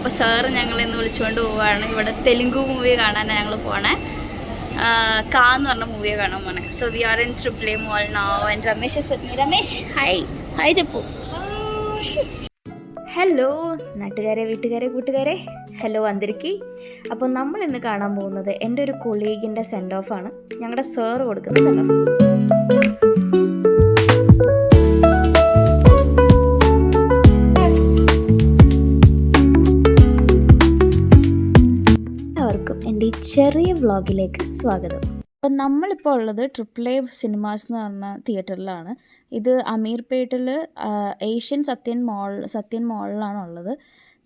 അപ്പോൾ സാറ് ഞങ്ങളിന്ന് വിളിച്ചുകൊണ്ട് പോവുകയാണ്. ഇവിടെ തെലുങ്ക് മൂവി കാണാനാണ് ഞങ്ങൾ പോണേ. കാ എന്ന് പറഞ്ഞ മൂവിയെ കാണാൻ പോണേ. So we are in triple mall now and Ramesh is with me. Ramesh hi. Hi ചെപ്പു. ഹലോ നാട്ടുകാരെ, വീട്ടുകാരെ, കൂട്ടുകാരെ, ഹലോ അന്തരിക്ക്. അപ്പോൾ നമ്മൾ ഇന്ന് കാണാൻ പോകുന്നത് എൻ്റെ ഒരു കൊളീഗിൻ്റെ സെൻഡ് ഓഫ് ആണ്. ഞങ്ങളുടെ സാറ് കൊടുക്കുന്ന സെൻഡ് ഓഫ്. എൻ്റെ ഈ ചെറിയ വ്ളോഗിലേക്ക് സ്വാഗതം. അപ്പം നമ്മളിപ്പോൾ ഉള്ളത് ട്രിപ്പിൾ എ സിനിമാസ് എന്ന് പറഞ്ഞ തിയേറ്ററിലാണ്. ഇത് അമീർപേട്ടിൽ ഏഷ്യൻ സത്യൻ മോളിലാണ് ഉള്ളത്.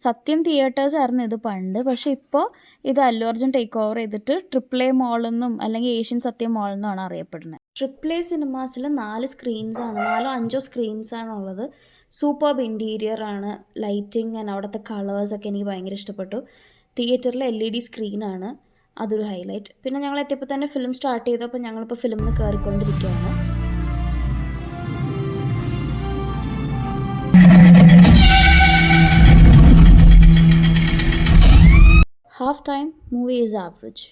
സത്യം തിയേറ്റേഴ്സ് ആയിരുന്നു ഇത് പണ്ട്. പക്ഷേ ഇപ്പോൾ ഇത് അല്ലു അർജുൻ ടേക്ക് ഓവർ ചെയ്തിട്ട് ട്രിപ്പിൾ എ മോളെന്നും അല്ലെങ്കിൽ ഏഷ്യൻ സത്യം മോളെന്നാണ് അറിയപ്പെടുന്നത്. ട്രിപ്പിൾ എ സിനിമാസിൽ 4 സ്ക്രീൻസാണ്, 4-5 സ്ക്രീൻസാണ് ഉള്ളത്. സൂപ്പർബ് ഇൻറ്റീരിയർ ആണ്, ലൈറ്റിങ് ആൻഡ് അവിടുത്തെ കളേഴ്സൊക്കെ എനിക്ക് ഭയങ്കര ഇഷ്ടപ്പെട്ടു. തിയേറ്ററിൽ LED സ്ക്രീനാണ്, അതൊരു ഹൈലൈറ്റ്. പിന്നെ ഞങ്ങൾ എത്തിയപ്പോൾ തന്നെ ഫിലിം സ്റ്റാർട്ട് ചെയ്തപ്പോൾ ഞങ്ങളിപ്പോൾ ഫിലിമിന് കയറിക്കൊണ്ടിരിക്കുകയാണ്. Half time movie is average.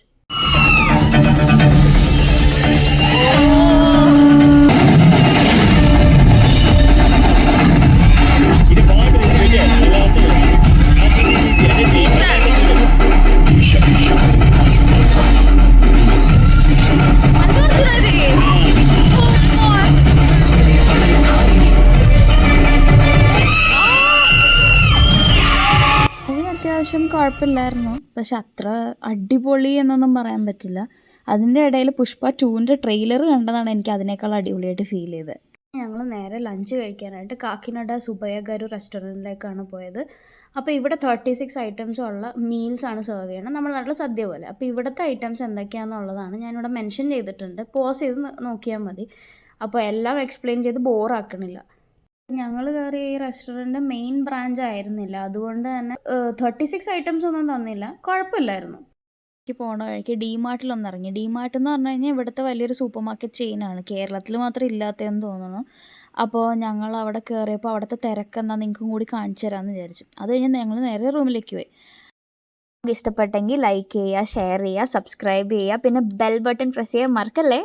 അത്യാവശ്യം കുഴപ്പമില്ലായിരുന്നു, പക്ഷെ അത്ര അടിപൊളി എന്നൊന്നും പറയാൻ പറ്റില്ല. അതിൻ്റെ ഇടയിൽ പുഷ്പ 2ൻ്റെ ട്രെയിലർ കണ്ടതാണ് എനിക്ക് അതിനേക്കാൾ അടിപൊളിയായിട്ട് ഫീൽ ചെയ്തത്. ഞങ്ങൾ നേരെ ലഞ്ച് കഴിക്കാനായിട്ട് കാക്കിനഡ സുബയ്യഗാരു റെസ്റ്റോറൻറ്റിലേക്കാണ് പോയത്. അപ്പോൾ ഇവിടെ 36 ഐറ്റംസ് ഉള്ള മീൽസാണ് സെർവ് ചെയ്യണം, നമ്മുടെ നാട്ടിൽ സദ്യ പോലെ. അപ്പോൾ ഇവിടുത്തെ ഐറ്റംസ് എന്തൊക്കെയാണെന്നുള്ളതാണ് ഞാനിവിടെ മെൻഷൻ ചെയ്തിട്ടുണ്ട്, പോസ് ചെയ്ത് നോക്കിയാൽ മതി. അപ്പോൾ എല്ലാം എക്സ്പ്ലെയിൻ ചെയ്ത് ബോറാക്കണില്ല. ഞങ്ങൾ കയറിയ ഈ റെസ്റ്റോറൻറ്റ് മെയിൻ ബ്രാഞ്ച് ആയിരുന്നില്ല, അതുകൊണ്ട് തന്നെ 36 ഐറ്റംസ് ഒന്നും തന്നില്ല, കുഴപ്പമില്ലായിരുന്നു. എനിക്ക് പോണ വഴിക്ക് ഡിമാർട്ടിലൊന്ന് ഇറങ്ങി. ഡിമാർട്ട് എന്ന് പറഞ്ഞു കഴിഞ്ഞാൽ ഇവിടുത്തെ വലിയൊരു സൂപ്പർ മാർക്കറ്റ് ചെയിനാണ്, കേരളത്തിൽ മാത്രം ഇല്ലാത്തതെന്ന് തോന്നുന്നു. അപ്പോൾ ഞങ്ങൾ അവിടെ കയറിയപ്പോൾ അവിടുത്തെ തിരക്കെന്താ നിങ്ങൾക്കും കൂടി കാണിച്ചു തരാമെന്ന് വിചാരിച്ചു. അത് കഴിഞ്ഞ് ഞങ്ങൾ നേരെ റൂമിലേക്ക് പോയി. ഇഷ്ടപ്പെട്ടെങ്കിൽ ലൈക്ക് ചെയ്യുക, ഷെയർ ചെയ്യുക, സബ്സ്ക്രൈബ് ചെയ്യുക, പിന്നെ ബെൽ ബട്ടൺ പ്രസ് ചെയ്യാൻ മറക്കല്ലേ.